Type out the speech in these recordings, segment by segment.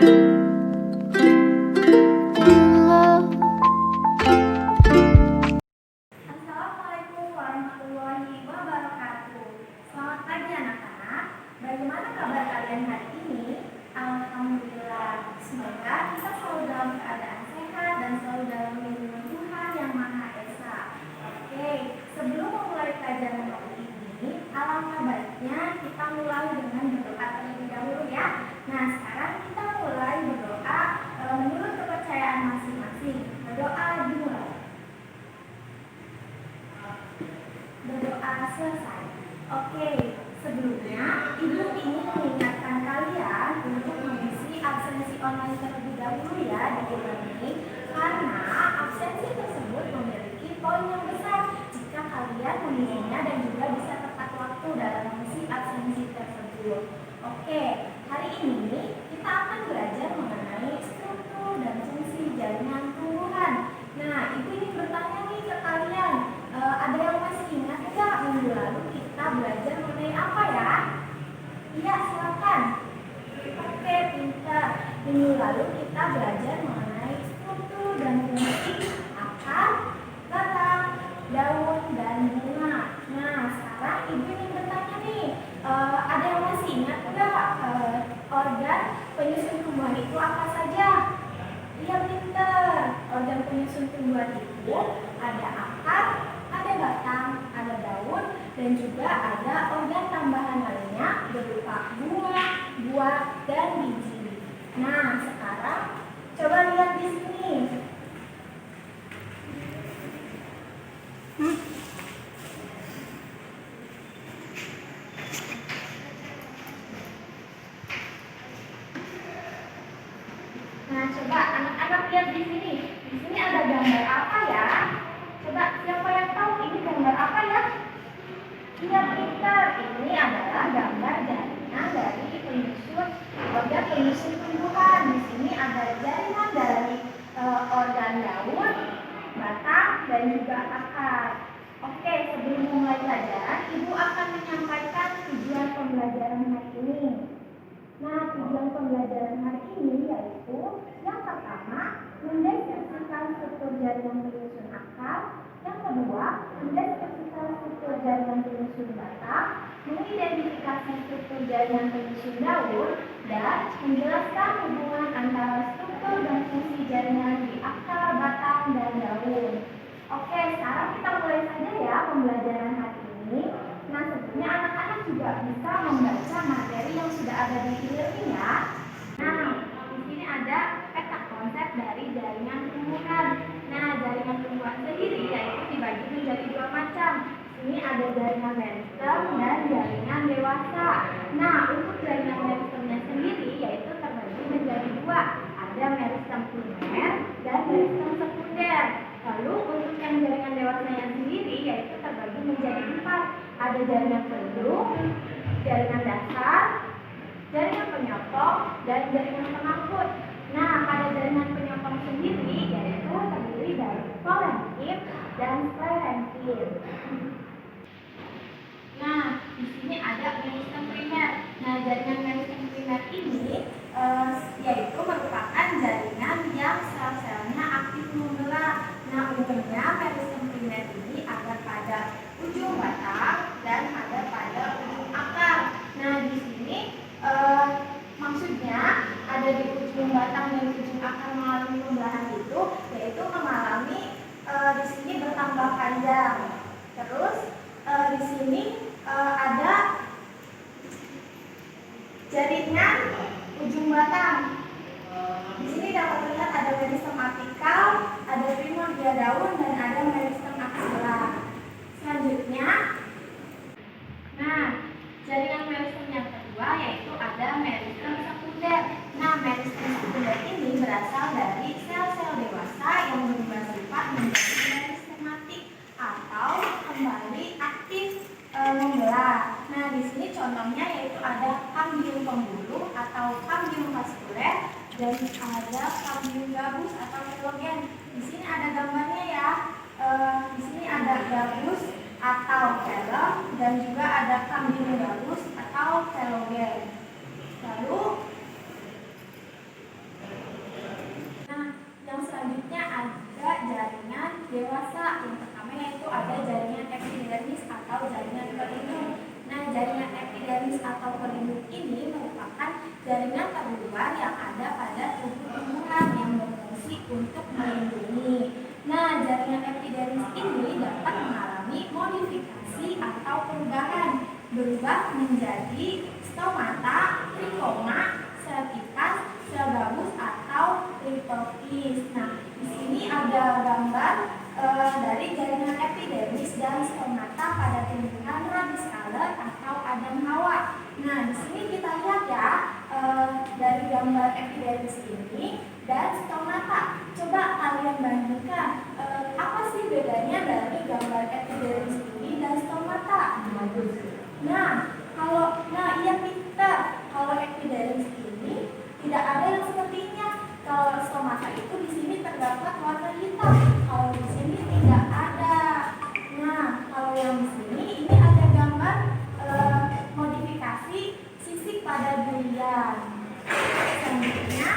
Assalamualaikum warahmatullahi wabarakatuh. Selamat pagi anak-anak. Bagaimana kabar kalian hari ini? Alhamdulillah. Semoga kita selalu dalam keadaan sehat dan selalu dalam lindungan Tuhan Yang Maha Esa. Oke, sebelum memulai pelajaran hari ini, alangkah baiknya kita mulai dengan berdoa terlebih dahulu ya. Nah, sekarang kita mulai berdoa menurut kepercayaan masing-masing. Berdoa dimulai. Berdoa selesai. Oke, sebelumnya Ibu ingin mengingatkan kalian untuk mengisi absensi online terlebih dahulu ya di e-learning, karena absensi tersebut memiliki poin yang besar jika kalian mengisinya dan juga bisa tepat waktu dalam mengisi absensi tersebut. Oke, hari ini kita akan belajar mengenai struktur dan fungsi jaringan tumbuhan. Nah, Ibu ingin bertanya nih ke kalian, ada yang masih ingat nggak minggu lalu kita belajar mengenai apa ya? Iya, silakan. Oke, pintar. Minggu lalu kita belajar mengenai struktur dan fungsi akar, batang, daun, dan bunga. Nah, sekarang Ibu ingin bertanya nih, ada yang masih ingat nggak organ penyusun tumbuhan itu apa saja? Iya, pintar. Organ penyusun tumbuhan itu ada akar, ada batang, ada daun, dan juga ada organ tambahan lainnya berupa bunga, buah, dan biji. Nah, sekarang coba lihat di sini. Nah, coba anak-anak lihat di sini. Di sini ada gambar apa ya? Coba siapa yang tahu ini gambar apa ya? Iya, pintar. Ini adalah gambar jaringan dari organ penyusun tumbuhan. Di sini ada jaringan dari organ daun, batang, dan juga akar. Oke, sebelum mulai pelajaran, Ibu akan menyampaikan tujuan pembelajaran hari ini. Nah, tujuan pembelajaran hari ini yaitu yang pertama, mendeskripsikan struktur jaringan penyusun akar. Yang kedua, mendeskripsikan struktur jaringan penyusun batang, mengidentifikasi struktur jaringan penyusun daun, dan menjelaskan hubungan antara struktur dan fungsi jaringan di akar, batang, dan daun. Oke, sekarang kita mulai saja ya pembelajaran hari ini. Nah, sebelumnya anak-anak juga bisa membaca materi yang sudah ada di e-learning ya. Nah, di sini ada peta konsep dari jaringan tumbuhan. Nah, jaringan tumbuhan sendiri yaitu dibagi menjadi dua macam. Ini ada jaringan meristem dan jaringan dewasa. Nah, untuk jaringan meristemnya sendiri yaitu terbagi menjadi dua. Ada meristem primer dan meristem sekunder. Lalu untuk yang jaringan dewasanya sendiri yaitu terbagi menjadi empat. Ada jaringan penduk, jaringan dasar, jaringan penyokong, dan jaringan pengangkut. Nah, pada jaringan penyokong sendiri yaitu terdiri dari kolenkin dan sklerenkin. Nah, di sini ada meristem primer. Nah, jaringan meristem primer ini yaitu merupakan jaringan yang sel-selnya aktif membelah. Nah, umumnya meristem primer ini ada pada ujung batang dan ada pada ujung akar. Nah, di sini maksudnya ada di ujung batang dan ujung akar mengalami pembelahan itu, yaitu mengalami di sini bertambah panjang. Terus di sini ada jaringan ujung batang. Di sini dapat terlihat ada meristem apikal, ada primordia daun, dan ada meristem aksila. Selanjutnya, nah, jaringan meristem yang kedua yaitu ada meristem sekunder. Nah, meristem sekunder ini berasal dari sel-sel dewasa yang berubah sifat menjadi meristematik atau kembali aktif membelah. Nah, di sini contohnya yaitu ada kambium pembuluh atau kambium vaskuler dan ada kambium gabus atau telogen. Di sini ada gambarnya ya. Di sini ada gabus atau velum dan juga ada kambium gabus atau telogen. Lalu berubah menjadi stomata, trikoma, sel tipas, sel gabus atau litofis. Nah, di sini ada gambar dari jaringan epidermis dan stomata pada tumbuhan Rabiescaler atau Adam Hawa. Nah, di sini kita lihat ya dari gambar epidermis ini dan stomata. Coba kalian bandingkan apa sih bedanya dari gambar epidermis ini dan stomata? Iya pintar. Kalau epidermis ini tidak ada yang sepertinya. Kalau stomata itu di sini terdapat warna hitam. Kalau di sini tidak ada. Nah, kalau yang di sini ini ada gambar modifikasi sisik pada durian. Selanjutnya,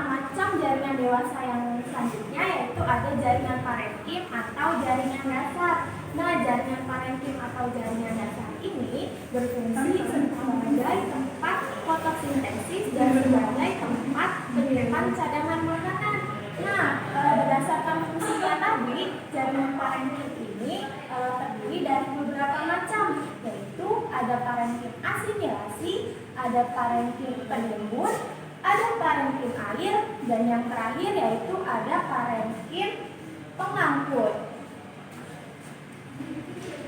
macam jaringan dewasa yang selanjutnya yaitu ada jaringan parenkim atau jaringan dasar. Nah, jaringan parenkim atau jaringan dasar ini berfungsi sebagai tempat fotosintesis dan sebagai tempat penyimpan cadangan makanan. Nah, berdasarkan fungsinya tadi, jaringan parenkim ini terdiri dari beberapa macam, yaitu ada parenkim asimilasi, ada parenkim penimbun, ada parenkim air, dan yang terakhir yaitu ada parenkim pengangkut.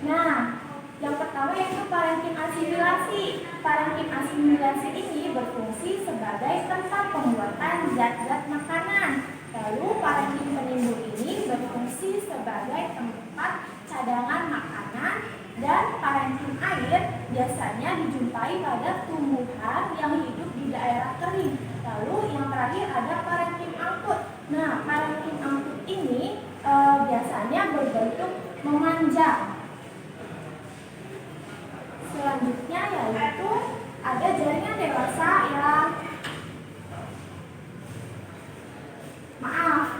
Nah, yang pertama yaitu parenkim asimilasi. Parenkim asimilasi ini berfungsi sebagai tempat pembuatan zat-zat makanan. Lalu parenkim penimbun ini berfungsi sebagai tempat cadangan makanan. Dan parenkim air biasanya dijumpai pada tumbuhan yang hidup di daerah kering. Lalu yang terakhir ada parenkim angkut. Nah, parenkim angkut ini biasanya berbentuk memanjang. Selanjutnya yaitu ada jaringan dewasa yang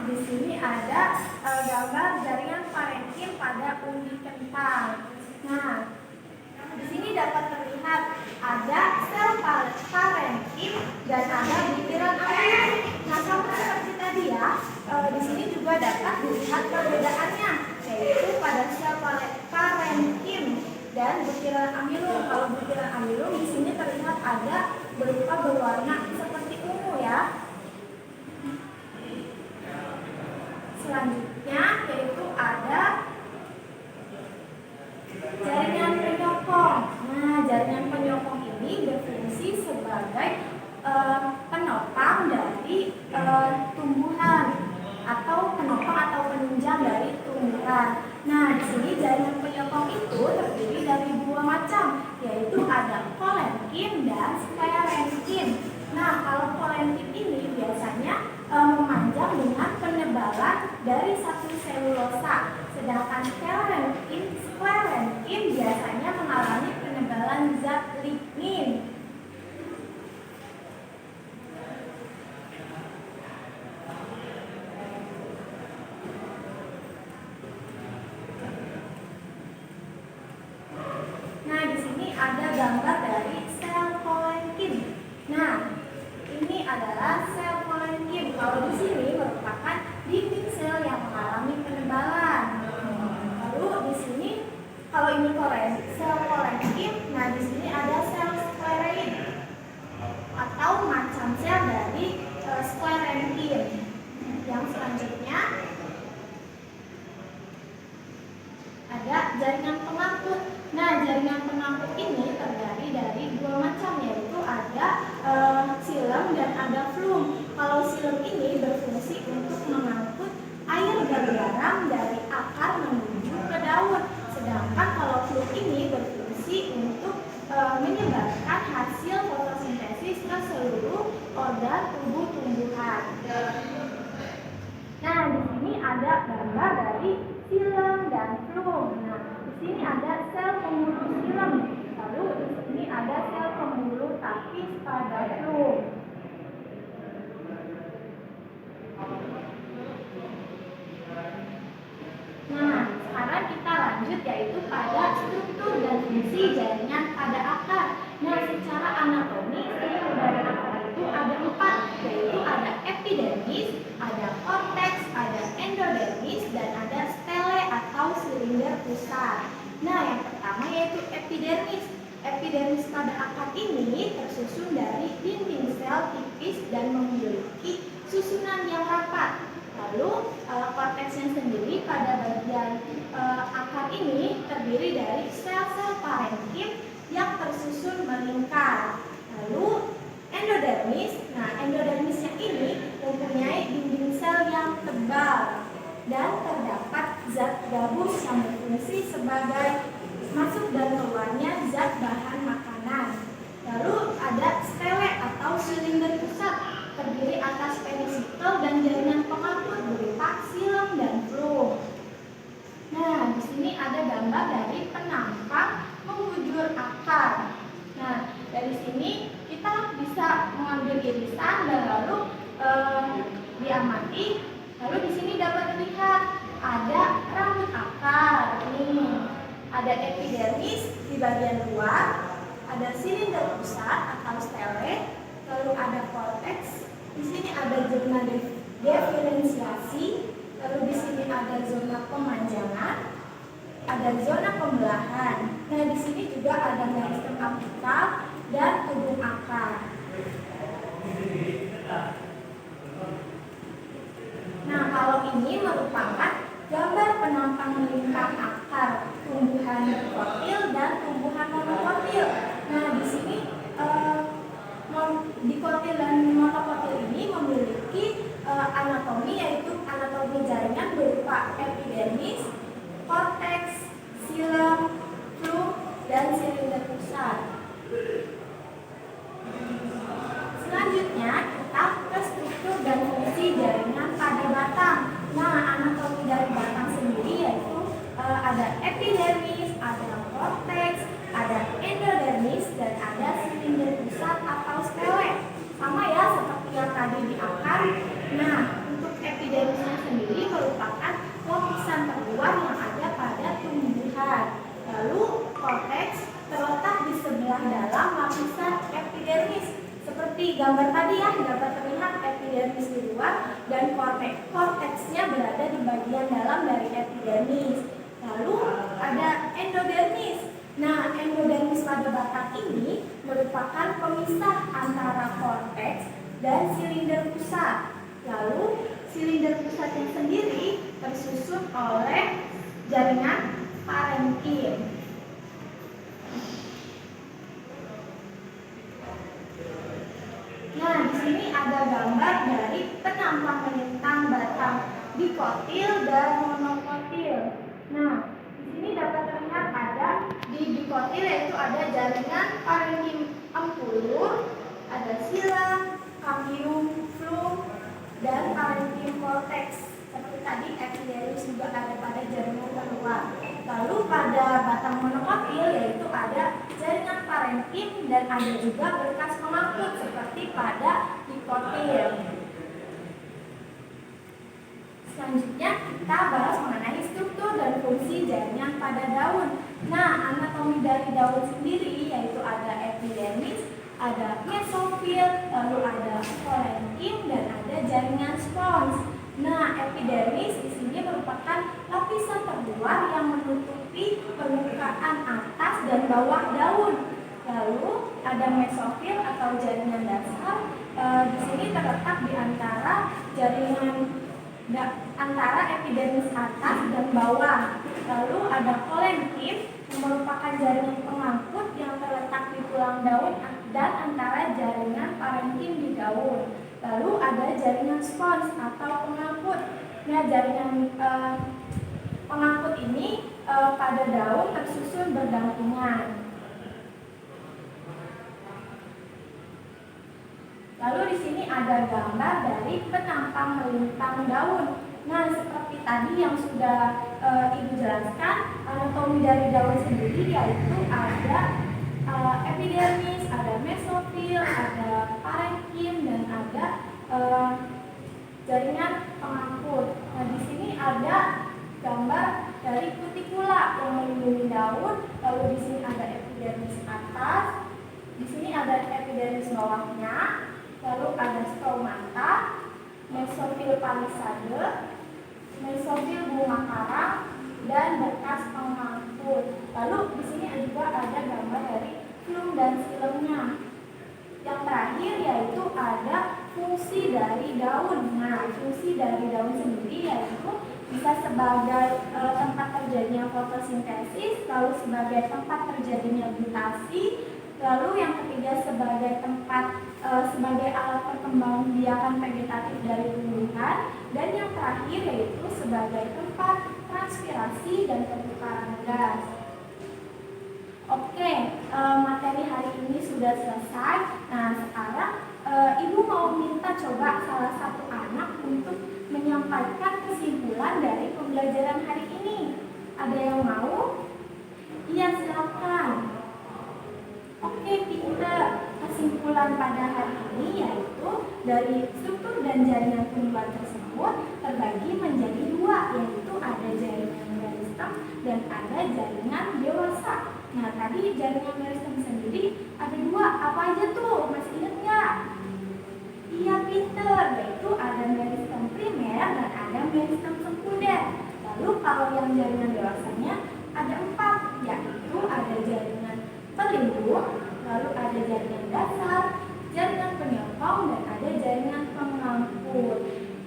di sini ada gambar jaringan parenkim pada undi kentang. Nah, di sini dapat terlihat ada sel parenkim dan ada butiran amilum. Nah, sama seperti tadi ya, di sini juga dapat dilihat perbedaannya, yaitu pada sel parenkim dan butiran amilum. Kalau butiran amilum di sini terlihat ada berupa berwarna seperti ungu ya. Selanjutnya yaitu ada jaringan penyokong. Nah, jaringan penyokong ini berfungsi sebagai penopang dari tumbuhan atau penopang atau penunjang dari tumbuhan. Nah, di sini jaringan penyokong itu terdiri dari dua macam, yaitu ada kolenkin dan sklerenkin. Nah, kalau kolenkin ini biasanya memanjang dengan penebalan dari satu selulosa, sedangkan sklerenkin biasanya mengalami penebalan zat lignin. Nah, di sini ada gambar dari sel kolenkin. Nah, ini adalah sel kolenkin. Kalau di sini merupakan dinding sel yang mengalami penebalan. Lalu di sini kalau ini sel kolenkin, nah di sini ada sel sklerein atau macam sel dari sklerenkin. Yang selanjutnya ada jaringan pengangkut. Nah, jaringan pengangkut ini terdiri dari dua macam, yaitu ada silem dan ada flum. Kalau silem ini berfungsi untuk mengangkut air dan garam dari akar menuju ke daun. Sedangkan kalau flum ini berfungsi untuk menyebarkan hasil fotosintesis ke seluruh organ tubuh tumbuhan. Nah, di sini ada gambar dari silem dan flum. Nah, di sini ada sel pembuluh silem. Lalu di sini ada sel pembuluh tapis pada flum. Nah, sekarang kita lanjut yaitu pada struktur dan fungsi jaringan pada akar. Nah, secara anatomi struktur dari akar itu ada 4, yaitu ada epidermis. Epidermis pada akar ini tersusun dari dinding sel tipis dan memiliki susunan yang rapat. Lalu korteksnya sendiri pada bagian akar ini terdiri dari sel-sel parenkim yang tersusun melingkar. Lalu endodermis, endodermisnya ini mempunyai dinding sel yang tebal dan terdapat zat gabus yang berfungsi sebagai masuk dan keluarnya zat bahan makanan. Lalu ada stele atau silinder pusat, terdiri atas perisikel dan jaringan pengangkut berupa silem dan flum. Nah, di sini ada gambar dari penampang membujur akar. Nah, dari sini kita bisa mengambil irisan dan lalu diamati. Lalu di sini dapat terlihat ada rambut akar. Nih, ada epidermis di bagian luar, ada silinder pusat atau stele, lalu ada korteks. Di sini ada zona diferensiasi, lalu di sini ada zona pemanjangan, ada zona pembelahan. Nah, di sini juga ada meristem apikal dan tubuh akar. Nah, kalau ini merupakan gambar penampang melingkar akar tumbuhan dikotil dan tumbuhan monokotil. Nah, di sini dikotil dan monokotil ini memiliki anatomi, yaitu anatomi jaringan berupa epidermis, korteks, silem, flum, dan silinder pusat. Selanjutnya kita ke struktur dan fungsi jaringan pada batang. Nah, anatomi dari batang sendiri yaitu ada epidermis, ada korteks, ada endodermis, dan ada silinder pusat atau stele. Sama ya seperti yang tadi di akar. Nah, untuk epidermisnya sendiri merupakan lapisan terluar yang ada pada tumbuhan. Lalu korteks terletak di sebelah dalam lapisan epidermis. Seperti gambar tadi ya, dapat terlihat epidermis di luar dan korteksnya berada di bagian dalam dari epidermis. Lalu ada endodermis. Nah, endodermis pada batang ini merupakan pemisah antara korteks dan silinder pusat. Lalu silinder pusatnya sendiri tersusun oleh jaringan parenkim. Nah, di sini ada gambar dari penampang melintang batang dikotil dan monokotil. Nah, di sini dapat terlihat ada di dikotil yaitu ada jaringan parenkim empulur, ada silang, kambium, flum, dan parenkim korteks. Seperti tadi epidermis juga ada pada jaringan terluar. Lalu pada batang monokotil yaitu ada jaringan parenkim dan ada juga berkas pengangkut seperti pada dikotil. Selanjutnya kita bahas mengenai struktur dan fungsi jaringan pada daun. Nah, anatomi dari daun sendiri yaitu ada epidermis, ada mesofil, lalu ada parenkim dan ada jaringan spons. Nah, epidermis di sini merupakan lapisan terluar yang menutupi permukaan atas dan bawah daun. Lalu ada mesofil atau jaringan dasar. Di sini terletak di antara jaringan antara epidermis atas dan bawah. Lalu ada kolenkim yang merupakan jaringan pengangkut yang terletak di tulang daun dan antara jaringan parenkim di daun. Lalu ada jaringan spons atau pengangkut. Nah, jaringan pengangkut ini pada daun tersusun berdampingan. Lalu di sini ada gambar dari penampang melintang daun. Nah, seperti tadi yang sudah Ibu jelaskan, anatomi dari daun sendiri yaitu ada epidermis, ada mesofil, ada parenkim, dan ada jaringan pengangkut. Nah, di sini ada gambar dari kutikula yang melindungi daun. Lalu di sini ada epidermis atas, di sini ada epidermis bawahnya, lalu ada stomata, mesofil palisade, mesofil bunga karang, dan berkas pengangkut. Lalu di sini juga ada gambar fungsi dari daun. Nah, fungsi dari daun sendiri yaitu bisa sebagai tempat terjadinya fotosintesis, lalu sebagai tempat terjadinya gutasi, lalu yang ketiga sebagai tempat sebagai alat perkembangbiakan vegetatif dari tumbuhan, dan yang terakhir yaitu sebagai tempat transpirasi dan pertukaran gas. Oke, materi hari ini sudah selesai. Nah, sekarang Ibu mau minta coba salah satu anak untuk menyampaikan kesimpulan dari pembelajaran hari ini. Ada yang mau? Iya, silakan. Oke, Peter. Kesimpulan pada hari ini yaitu dari struktur dan jaringan tumbuhan tersebut terbagi menjadi dua, yaitu ada jaringan meristem dan ada jaringan dewasa. Nah, tadi jaringan meristem sendiri ada dua, apa aja tuh? Masih ingat nggak? Iya, Peter, yaitu ada meristem primer dan ada meristem sekunder. Lalu kalau yang jaringan dewasanya ada 4, yaitu ada jaringan pelindung, lalu ada jaringan dasar, jaringan penyokong, dan ada jaringan pengangkut.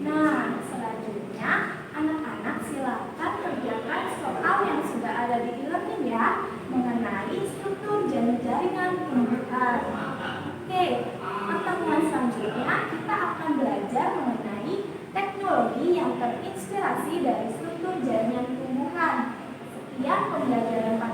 Nah, selanjutnya anak-anak silakan kerjakan soal yang sudah ada di e-learning ya, mengenai struktur jaringan tumbuhan. Oke, pertemuan selanjutnya kita akan belajar mengenai teknologi yang terinspirasi dari struktur jaringan tumbuhan. Sekian pembelajaran pada